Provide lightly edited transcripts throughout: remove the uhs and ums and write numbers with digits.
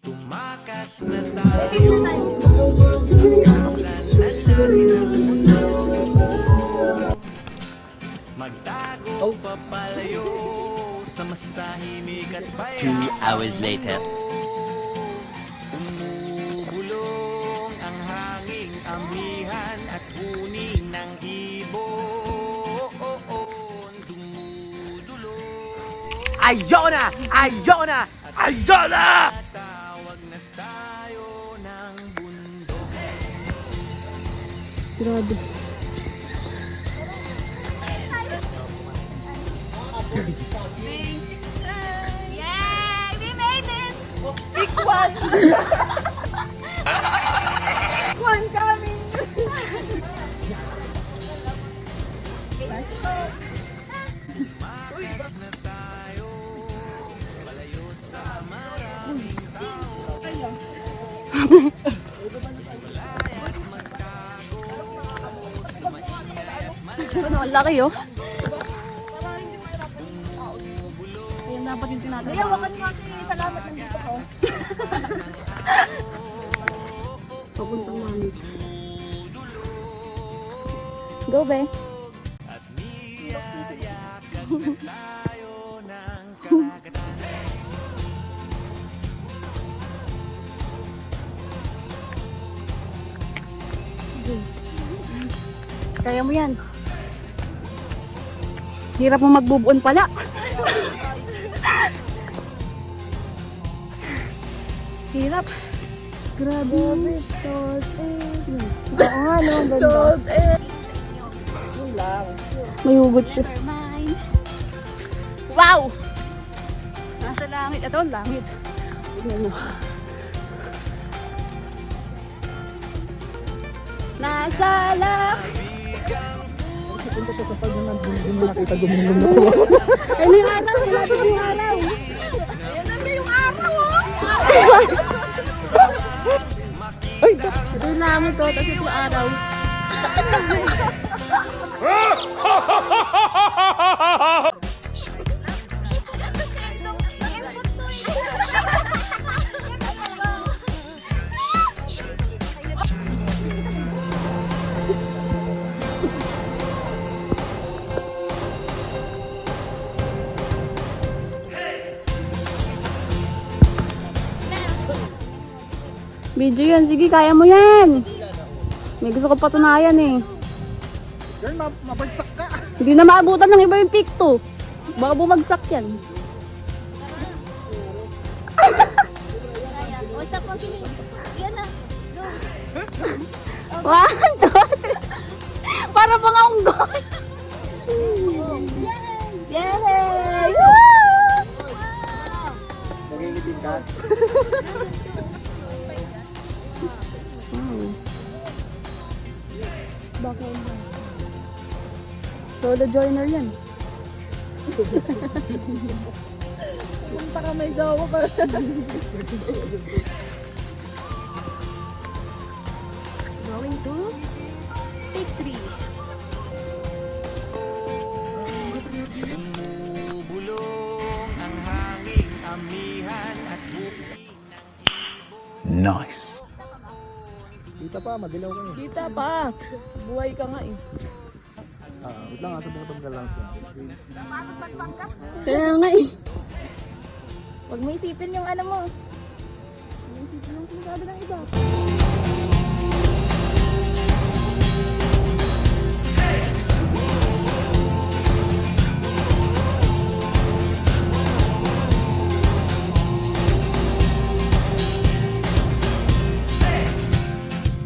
Tumakas na tayo, minsan lalaki ng mundo. Magtago papalayo sa mas tahimik at bayan. 2 hours later. Umubulong ang hanging amihan at huni ng ibon. Dumudulong. Ayaw na! Ayaw na! Ayaw na! Tawag na tayo ng bundok. Grabe. Yay! We made it! Pick one! One coming! Tumakas na tayo, palayo sa maraming tao. Ano, ang laki oh. Ayun dapat yung tinatanong. Kaya wakan mo kasi salamat ng dito ko. Papuntang mami. Go, be. At niyayakag na tayo ng karagatan. Kaya mo yan. Hirap mo magbubuon pala. Hirap. Grabe. Salt and... Oo nga, no? Salt and... Yun lang. May hugot siya. Wow! Nasa langit. Ito ang langit. Ano? Nasa langit. Punta siya sa pag hindi mo nakita gumulong na ko. Ano yung araw? Wala din yung araw. Ayan na yung araw, oh! Ay! Ito yung langit ko, tapos ito yung araw. Video yan. Sige, kaya mo yan. May gusto ko patunayan eh. Girl, mabagsak ka! Hindi na maabutan ng iba yung pick to. Baka bumagsak yan. What's up, Pagili? Yan na. One, two, three. Para mga unggoy. Yay! Nagingitin ka? Bakit? Solo joiner yan. Punta ka may jowa ka. Going to take 3. Umubulong ang hanging amihan at huni. Nice. Kita pa, madilaw ka eh. Kita pa. Buhay ka nga eh. Wait lang, asa bukod ka lang. Kaya nga eh. Huwag mo isipin yung ano mo. Huwag mo isipin yung sinasabi ng iba.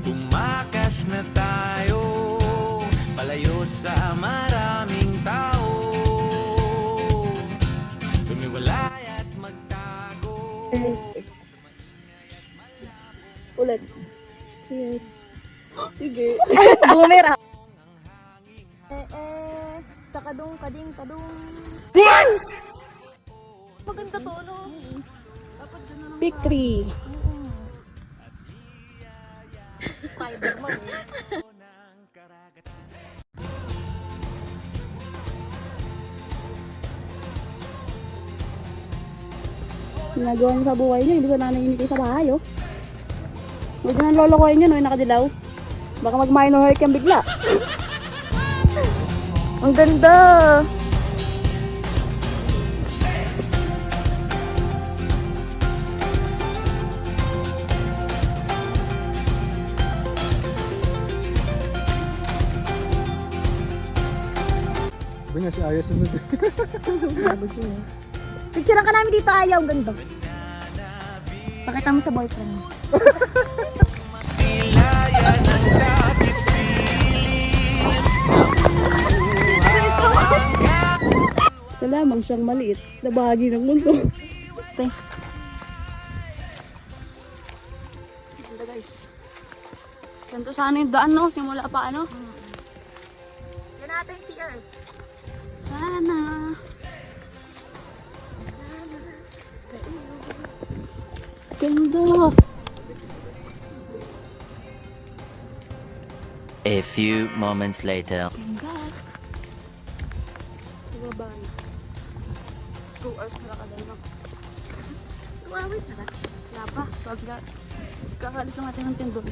Tumakas na tayo, palayo sa maraming tao. Tumiwalay at magtago. Ulit. Cheers. Sige. Bumera. Sa kadung, kading, kadung. Maganda to, no? Pick 3. Spider-Man. Ginagawa niyo sa buhay niyo, imbis na nanahimik kayo sa bahay, oh. Huwag nyo nang lolokohin yun, oh, yung nakadilaw. Baka mag-minor hurt yan bigla. Ang ganda! Sabi nga si Aya sunod. Picturean ka namin dito, Ayaw. Ang ganda. Pakita mo sa boyfriend mo. Silayan ng takip silid. Isa lamang siyang maliit na bahagi ng mundo. Ate. Ganda guys. Ganito sana yung daan, no? Simula pa ano? Yan natin si Earth. Sana. Ganda. A few moments later. Ganda. Baba na. 2 hours na lakad no? 2 hours na ba? Wala pa. Kakalis lang natin ng tindog.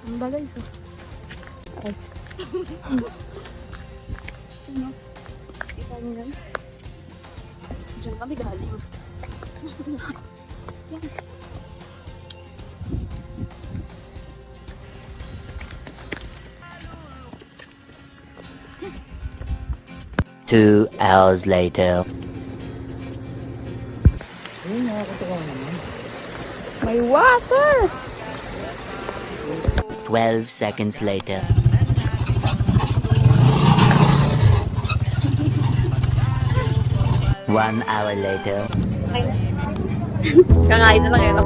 Ganda guys, oh. Ay. Ano? Kita niyo yan? Diyan kami galing. Yan. 2 hours later. Ayun, nakakatawa naman. May water! 12 seconds later. One hour later. Kakain na lang yun.